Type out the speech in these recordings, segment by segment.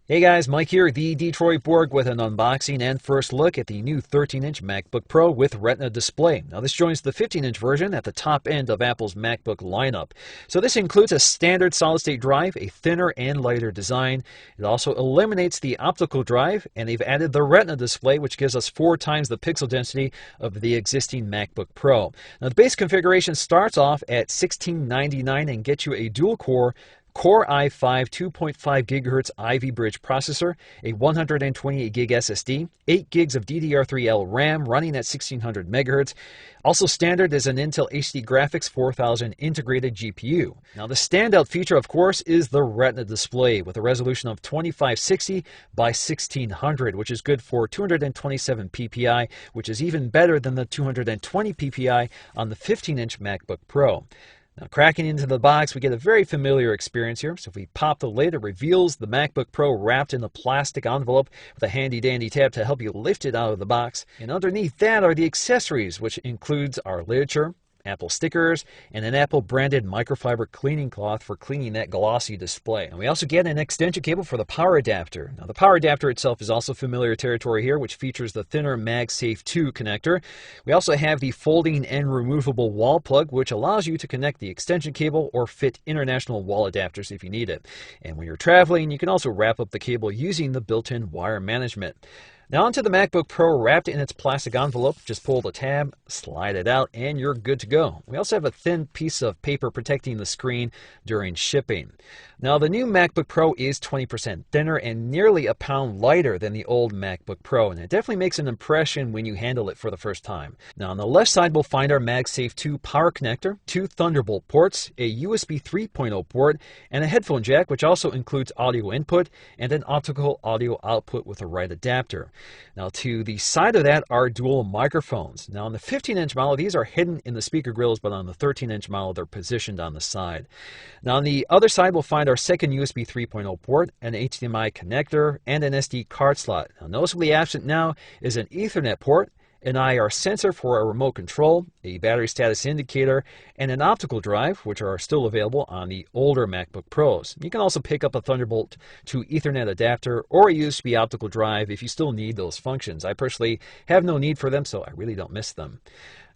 Hey guys, Mike here, the Detroit Borg with an unboxing and first look at the new 13-inch MacBook Pro with Retina display. Now this joins the 15-inch version at the top end of Apple's MacBook lineup. So this includes a standard solid-state drive, a thinner and lighter design. It also eliminates the optical drive, and they've added the Retina display, which gives us 4 times the pixel density of the existing MacBook Pro. Now the base configuration starts off at $1699 and gets you a dual-core Core i5 2.5 GHz Ivy Bridge processor, a 128 gig SSD, 8 gigs of DDR3L RAM running at 1600 MHz. Also standard is an Intel HD Graphics 4000 integrated GPU. Now the standout feature, of course, is the Retina display with a resolution of 2560 by 1600, which is good for 227 ppi, which is even better than the 220 ppi on the 15-inch MacBook Pro. Now, cracking into the box, we get a very familiar experience here. So if we pop the lid, it reveals the MacBook Pro wrapped in a plastic envelope with a handy-dandy tab to help you lift it out of the box. And underneath that are the accessories, which includes our literature, Apple stickers, and an Apple-branded microfiber cleaning cloth for cleaning that glossy display. And we also get an extension cable for the power adapter. Now, the power adapter itself is also familiar territory here, which features the thinner MagSafe 2 connector. We also have the folding and removable wall plug, which allows you to connect the extension cable or fit international wall adapters if you need it. And when you're traveling, you can also wrap up the cable using the built-in wire management. Now onto the MacBook Pro wrapped in its plastic envelope. Just pull the tab, slide it out, and you're good to go. We also have a thin piece of paper protecting the screen during shipping. Now the new MacBook Pro is 20% thinner and nearly a pound lighter than the old MacBook Pro, and it definitely makes an impression when you handle it for the first time. Now on the left side we'll find our MagSafe 2 power connector, 2 Thunderbolt ports, a USB 3.0 port, and a headphone jack, which also includes audio input and an optical audio output with a right adapter. Now to the side of that are dual microphones. Now on the 15-inch model, these are hidden in the speaker grills, but on the 13-inch model, they're positioned on the side. Now on the other side, we'll find our second USB 3.0 port, an HDMI connector, and an SD card slot. Now noticeably absent now is an Ethernet port, an IR sensor for a remote control, a battery status indicator, and an optical drive, which are still available on the older MacBook Pros. You can also pick up a Thunderbolt to Ethernet adapter or a USB optical drive if you still need those functions. I personally have no need for them, so I really don't miss them.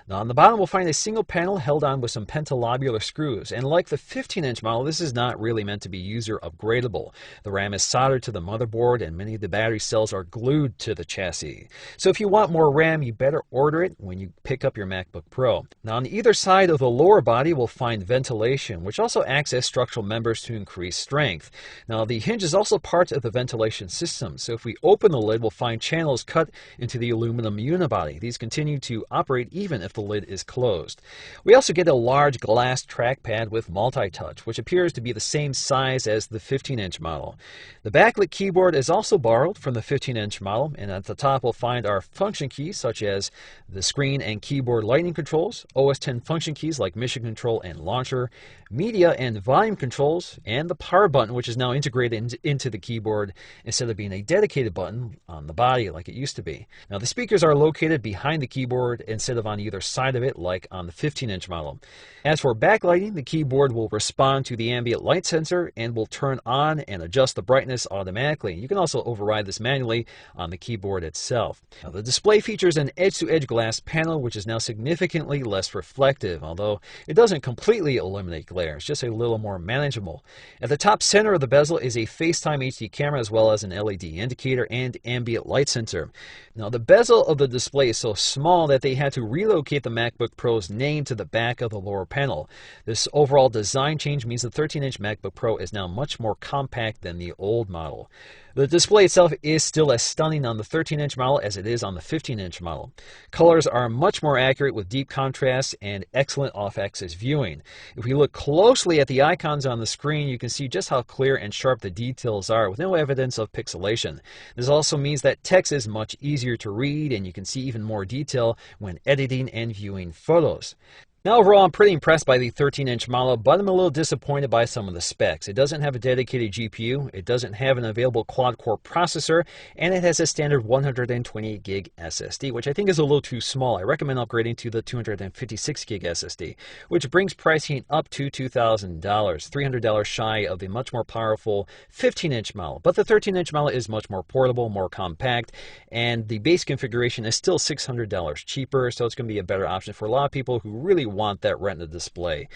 Now on the bottom we'll find a single panel held on with some pentalobular screws, and like the 15-inch model, this is not really meant to be user upgradable. The RAM is soldered to the motherboard and many of the battery cells are glued to the chassis. So if you want more RAM, you better order it when you pick up your MacBook Pro. Now on either side of the lower body we'll find ventilation, which also acts as structural members to increase strength. Now the hinge is also part of the ventilation system, so if we open the lid we'll find channels cut into the aluminum unibody. These continue to operate even if the lid is closed. We also get a large glass trackpad with multi-touch, which appears to be the same size as the 15-inch model. The backlit keyboard is also borrowed from the 15-inch model, and at the top we'll find our function keys such as the screen and keyboard lightning controls, OS X function keys like mission control and launcher, media and volume controls, and the power button, which is now integrated into the keyboard instead of being a dedicated button on the body like it used to be. Now the speakers are located behind the keyboard instead of on either side of it like on the 15-inch model. As for backlighting, the keyboard will respond to the ambient light sensor and will turn on and adjust the brightness automatically. You can also override this manually on the keyboard itself. Now, the display features an edge-to-edge glass panel, which is now significantly less reflective, although it doesn't completely eliminate glare. It's just a little more manageable. At the top center of the bezel is a FaceTime HD camera as well as an LED indicator and ambient light sensor. Now the bezel of the display is so small that they had to relocate the MacBook Pro's name to the back of the lower panel. This overall design change means the 13-inch MacBook Pro is now much more compact than the old model. The display itself is still as stunning on the 13-inch model as it is on the 15-inch model. Colors are much more accurate with deep contrast and excellent off-axis viewing. If we look closely at the icons on the screen, you can see just how clear and sharp the details are with no evidence of pixelation. This also means that text is much easier to read and you can see even more detail when editing and viewing photos. Now overall, I'm pretty impressed by the 13-inch model, but I'm a little disappointed by some of the specs. It doesn't have a dedicated GPU, it doesn't have an available quad-core processor, and it has a standard 128 gig SSD, which I think is a little too small. I recommend upgrading to the 256 gig SSD, which brings pricing up to $2,000, $300 shy of the much more powerful 15-inch model. But the 13-inch model is much more portable, more compact, and the base configuration is still $600 cheaper, so it's going to be a better option for a lot of people who really want that Retina display.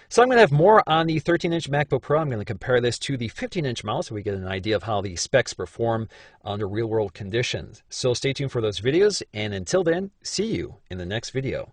So I'm going to have more on the 13-inch MacBook Pro. I'm going to compare this to the 15-inch model so we get an idea of how the specs perform under real-world conditions. So stay tuned for those videos, and until then, see you in the next video.